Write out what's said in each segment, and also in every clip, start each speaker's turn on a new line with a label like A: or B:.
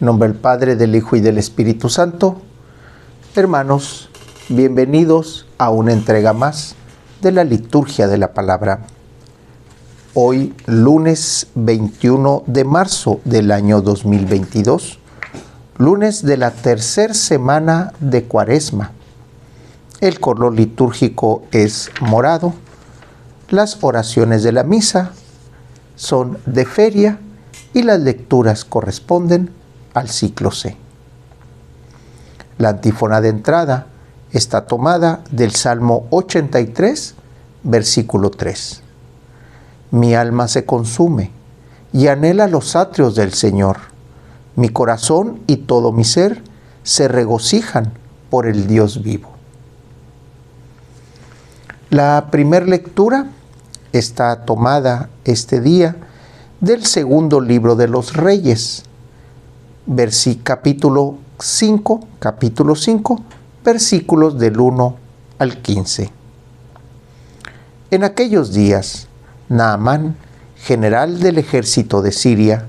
A: En nombre del Padre, del Hijo y del Espíritu Santo. Hermanos, bienvenidos a una entrega más de la liturgia de la palabra. Hoy, lunes 21 de marzo del año 2022, lunes de la tercera semana de Cuaresma. El color litúrgico es morado. Las oraciones de la misa son de feria y las lecturas corresponden al ciclo C. La antífona de entrada está tomada del Salmo 83, versículo 3. Mi alma se consume y anhela los atrios del Señor. Mi corazón y todo mi ser se regocijan por el Dios vivo. La primera lectura está tomada este día del segundo libro de los Reyes, capítulo 5, versículos del 1 al 15. En aquellos días, Naamán, general del ejército de Siria,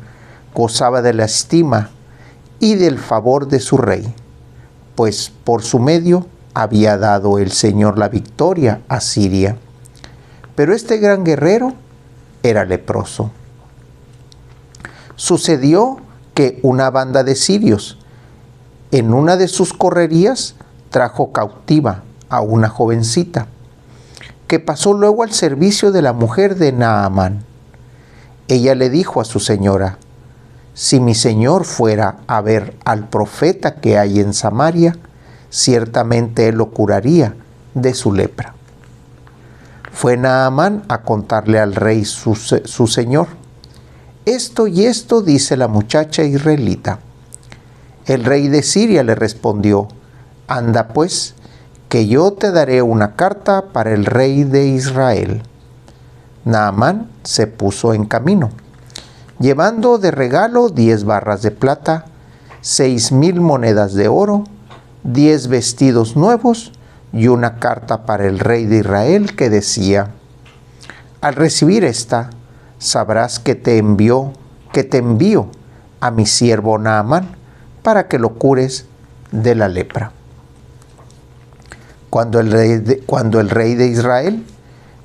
A: gozaba de la estima y del favor de su rey, pues por su medio había dado el Señor la victoria a Siria. Pero este gran guerrero era leproso. Sucedió que una banda de sirios, en una de sus correrías, trajo cautiva a una jovencita, que pasó luego al servicio de la mujer de Naamán. Ella le dijo a su señora: si mi señor fuera a ver al profeta que hay en Samaria, ciertamente él lo curaría de su lepra. Fue Naamán a contarle al rey su señor: esto y esto dice la muchacha israelita. El rey de Siria le respondió: anda pues, que yo te daré una carta para el rey de Israel. Naamán se puso en camino, llevando de regalo 10 barras de plata, 6,000 monedas de oro, 10 vestidos nuevos y una carta para el rey de Israel que decía: al recibir esta, sabrás que te envío a mi siervo Naamán para que lo cures de la lepra. Cuando el rey de Israel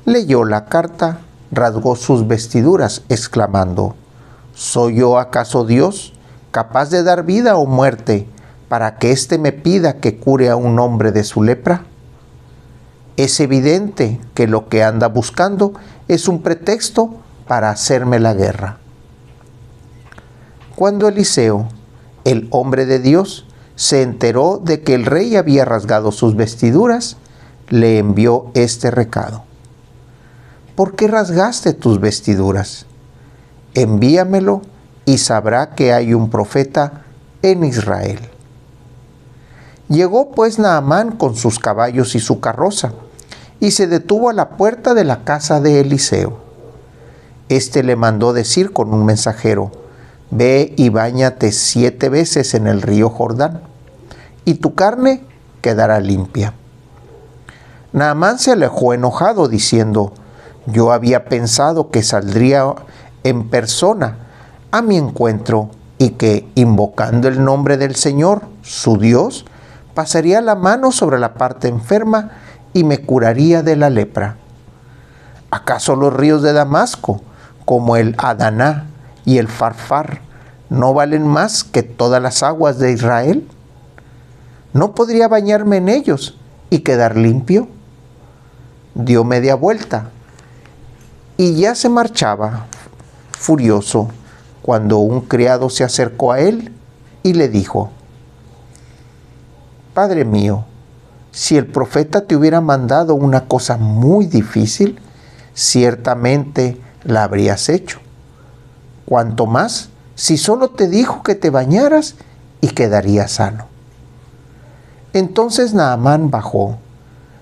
A: leyó la carta, rasgó sus vestiduras, exclamando: ¿soy yo acaso Dios, capaz de dar vida o muerte, para que éste me pida que cure a un hombre de su lepra? Es evidente que lo que anda buscando es un pretexto para hacerme la guerra. Cuando Eliseo, el hombre de Dios, se enteró de que el rey había rasgado sus vestiduras, le envió este recado: ¿por qué rasgaste tus vestiduras? Envíamelo y sabrá que hay un profeta en Israel. Llegó pues Naamán con sus caballos y su carroza, y se detuvo a la puerta de la casa de Eliseo. Este le mandó decir con un mensajero: ve y báñate 7 veces en el río Jordán, y tu carne quedará limpia. Naamán se alejó enojado, diciendo: yo había pensado que saldría en persona a mi encuentro y que, invocando el nombre del Señor, su Dios, pasaría la mano sobre la parte enferma y me curaría de la lepra. ¿Acaso los ríos de Damasco, como el Adaná y el Farfar, no valen más que todas las aguas de Israel? ¿No podría bañarme en ellos y quedar limpio? Dio media vuelta y ya se marchaba, furioso, cuando un criado se acercó a él y le dijo: Padre mío, si el profeta te hubiera mandado una cosa muy difícil, ciertamente la habrías hecho. Cuanto más si solo te dijo que te bañaras y quedarías sano. Entonces Naamán bajó,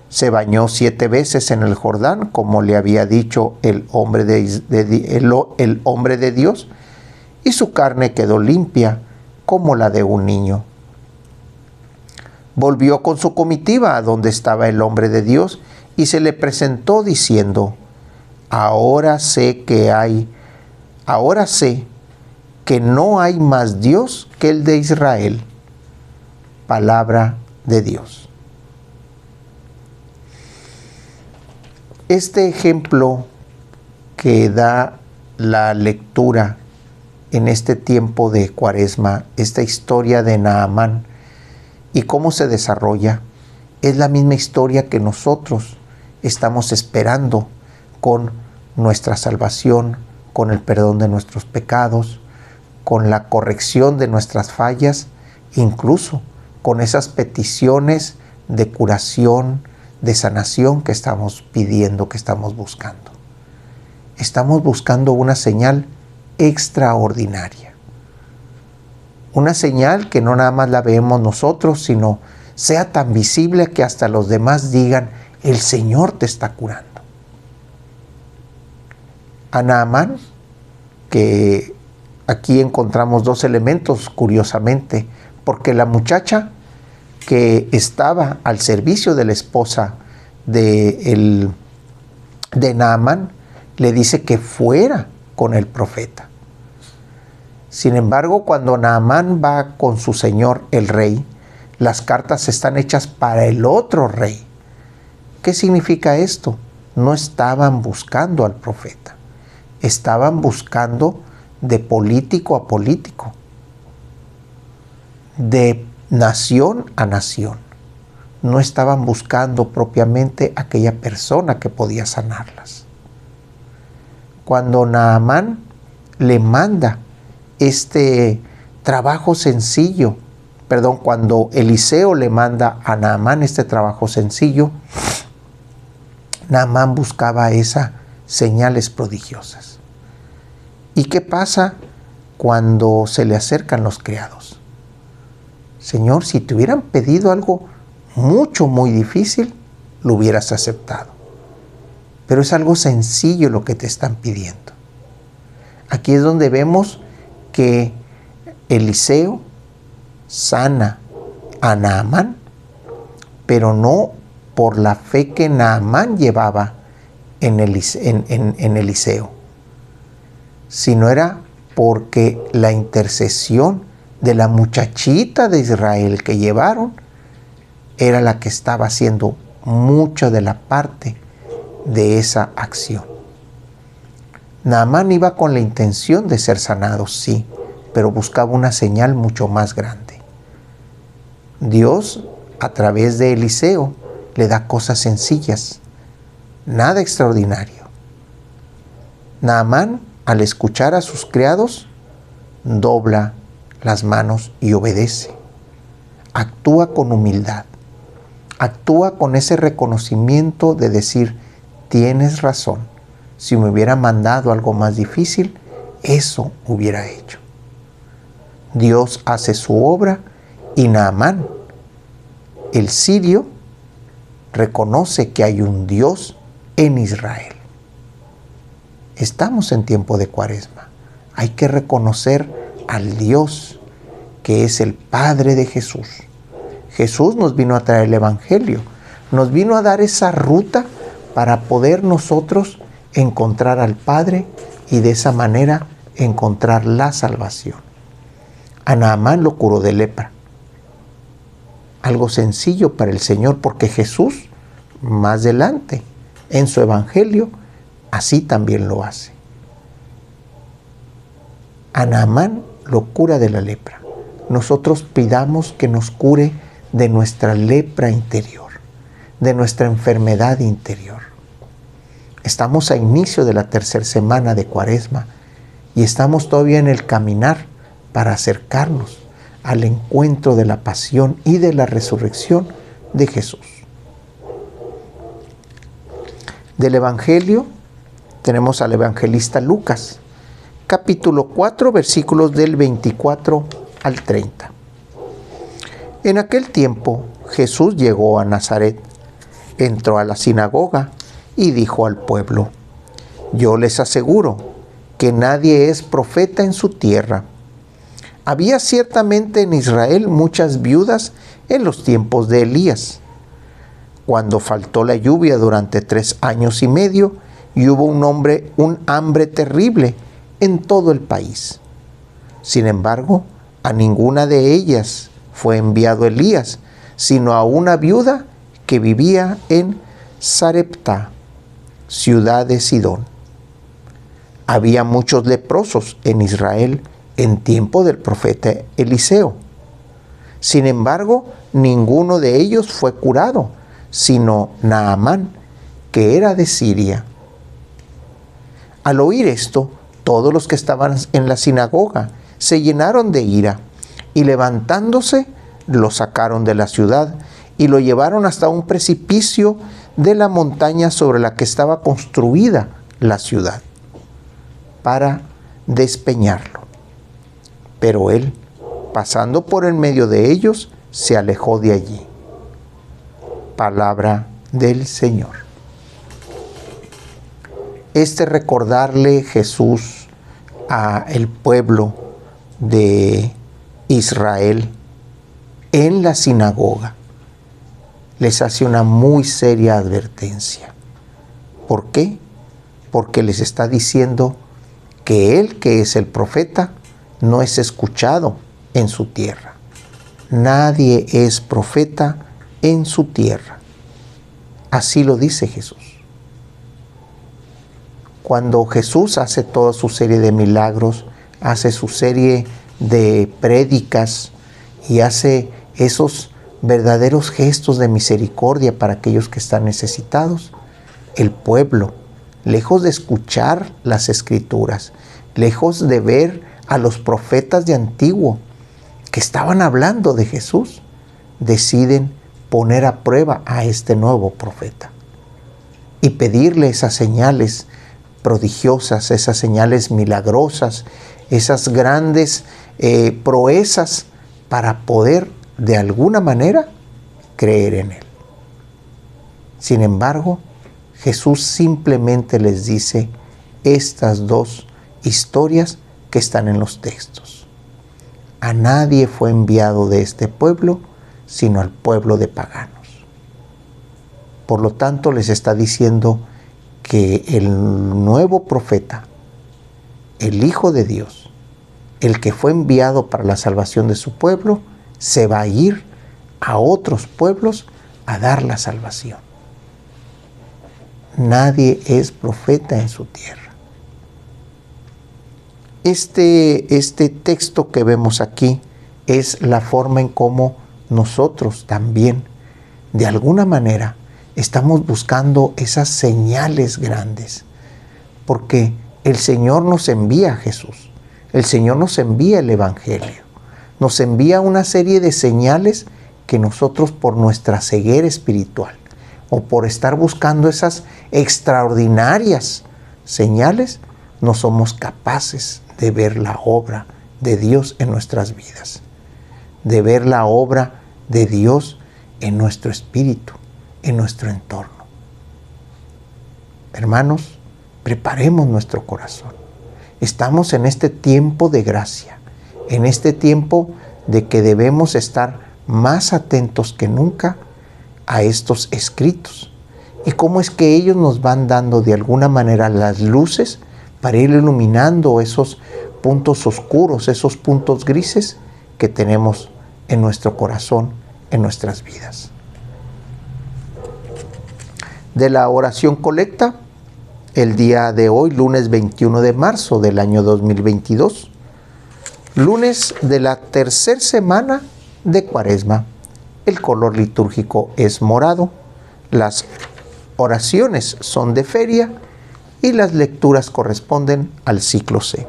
A: se bañó 7 veces en el Jordán, como le había dicho el hombre de Dios, y su carne quedó limpia como la de un niño. Volvió con su comitiva a donde estaba el hombre de Dios y se le presentó diciendo: ahora sé que no hay más Dios que el de Israel. Palabra de Dios. Este ejemplo que da la lectura en este tiempo de Cuaresma, esta historia de Naamán y cómo se desarrolla, es la misma historia que nosotros estamos esperando con nuestra salvación, con el perdón de nuestros pecados, con la corrección de nuestras fallas, incluso con esas peticiones de curación, de sanación que estamos pidiendo, que estamos buscando. Estamos buscando una señal extraordinaria. Una señal que no nada más la vemos nosotros, sino sea tan visible que hasta los demás digan, el Señor te está curando. A Naamán, que aquí encontramos dos elementos, curiosamente, porque la muchacha que estaba al servicio de la esposa de Naamán le dice que fuera con el profeta. Sin embargo, cuando Naamán va con su señor el rey, las cartas están hechas para el otro rey. ¿Qué significa esto? No estaban buscando al profeta, estaban buscando de político a político, de nación a nación. No estaban buscando propiamente aquella persona que podía sanarlas. Cuando Naamán le manda este trabajo sencillo, cuando Eliseo le manda a Naamán este trabajo sencillo, Naamán buscaba esas señales prodigiosas. ¿Y qué pasa cuando se le acercan los criados? Señor, si te hubieran pedido algo muy difícil, lo hubieras aceptado. Pero es algo sencillo lo que te están pidiendo. Aquí es donde vemos que Eliseo sana a Naamán, pero no por la fe que Naamán llevaba en Eliseo, sino era porque la intercesión de la muchachita de Israel que llevaron era la que estaba haciendo mucho de la parte de esa acción. Naamán iba con la intención de ser sanado, sí, pero buscaba una señal mucho más grande. Dios, a través de Eliseo, le da cosas sencillas, nada extraordinario. Naamán, al escuchar a sus criados, dobla las manos y obedece. Actúa con humildad, actúa con ese reconocimiento de decir, tienes razón, si me hubiera mandado algo más difícil, eso hubiera hecho. Dios hace su obra y Naamán, el sirio, reconoce que hay un Dios en Israel. Estamos en tiempo de Cuaresma. Hay que reconocer al Dios que es el Padre de Jesús. Jesús nos vino a traer el Evangelio, nos vino a dar esa ruta para poder nosotros encontrar al Padre y de esa manera encontrar la salvación. A Naamán lo curó de lepra. Algo sencillo para el Señor, porque Jesús, más adelante, en su Evangelio, así también lo hace. A Naamán lo cura de la lepra. Nosotros pidamos que nos cure de nuestra lepra interior, de nuestra enfermedad interior. Estamos a inicio de la tercera semana de Cuaresma y estamos todavía en el caminar para acercarnos al encuentro de la pasión y de la resurrección de Jesús. Del Evangelio tenemos al evangelista Lucas, capítulo 4, versículos del 24 al 30. En aquel tiempo Jesús llegó a Nazaret, entró a la sinagoga y dijo al pueblo: yo les aseguro que nadie es profeta en su tierra. Había ciertamente en Israel muchas viudas en los tiempos de Elías, cuando faltó la lluvia durante 3 años y medio y hubo un hambre terrible en todo el país. Sin embargo, a ninguna de ellas fue enviado Elías, sino a una viuda que vivía en Sarepta, ciudad de Sidón. Había muchos leprosos en Israel en tiempo del profeta Eliseo. Sin embargo, ninguno de ellos fue curado, sino Naamán, que era de Siria. Al oír esto, todos los que estaban en la sinagoga se llenaron de ira, y levantándose, lo sacaron de la ciudad y lo llevaron hasta un precipicio de la montaña sobre la que estaba construida la ciudad, para despeñarlo. Pero él, pasando por en medio de ellos, se alejó de allí. Palabra del Señor. Recordarle Jesús a el pueblo de Israel en la sinagoga les hace una muy seria advertencia. ¿Por qué? Porque les está diciendo que él, que es el profeta, no es escuchado en su tierra. Nadie es profeta en su tierra. Así lo dice Jesús. Cuando Jesús hace toda su serie de milagros, hace su serie de prédicas y hace esos verdaderos gestos de misericordia para aquellos que están necesitados, el pueblo, lejos de escuchar las Escrituras, lejos de ver a los profetas de antiguo que estaban hablando de Jesús, deciden poner a prueba a este nuevo profeta y pedirle esas señales prodigiosas, esas señales milagrosas, esas grandes proezas para poder de alguna manera creer en él. Sin embargo, Jesús simplemente les dice estas dos historias que están en los textos. A nadie fue enviado de este pueblo, sino al pueblo de paganos. Por lo tanto, les está diciendo que el nuevo profeta, el Hijo de Dios, el que fue enviado para la salvación de su pueblo, se va a ir a otros pueblos a dar la salvación. Nadie es profeta en su tierra. Este texto que vemos aquí es la forma en cómo nosotros también, de alguna manera, estamos buscando esas señales grandes, porque el Señor nos envía a Jesús, el Señor nos envía el Evangelio, nos envía una serie de señales que nosotros, por nuestra ceguera espiritual o por estar buscando esas extraordinarias señales, no somos capaces de ver la obra de Dios en nuestras vidas, de ver la obra de Dios en nuestro espíritu, en nuestro entorno. Hermanos, preparemos nuestro corazón. Estamos en este tiempo de gracia, en este tiempo de que debemos estar más atentos que nunca a estos escritos. Y cómo es que ellos nos van dando de alguna manera las luces para ir iluminando esos puntos oscuros, esos puntos grises que tenemos en nuestro corazón, en nuestras vidas. De la oración colecta, el día de hoy, lunes 21 de marzo del año 2022, lunes de la tercera semana de Cuaresma. El color litúrgico es morado, las oraciones son de feria y las lecturas corresponden al ciclo C.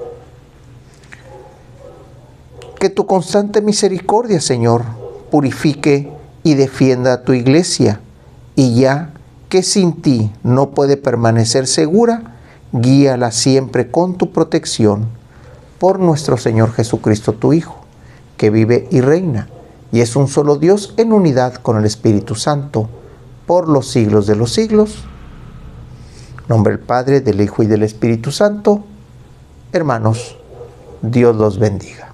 A: Que tu constante misericordia, Señor, purifique y defienda a tu iglesia, y ya que sin ti no puede permanecer segura, guíala siempre con tu protección, por nuestro Señor Jesucristo, tu Hijo, que vive y reina, y es un solo Dios en unidad con el Espíritu Santo, por los siglos de los siglos. En nombre del Padre, del Hijo y del Espíritu Santo. Hermanos, Dios los bendiga.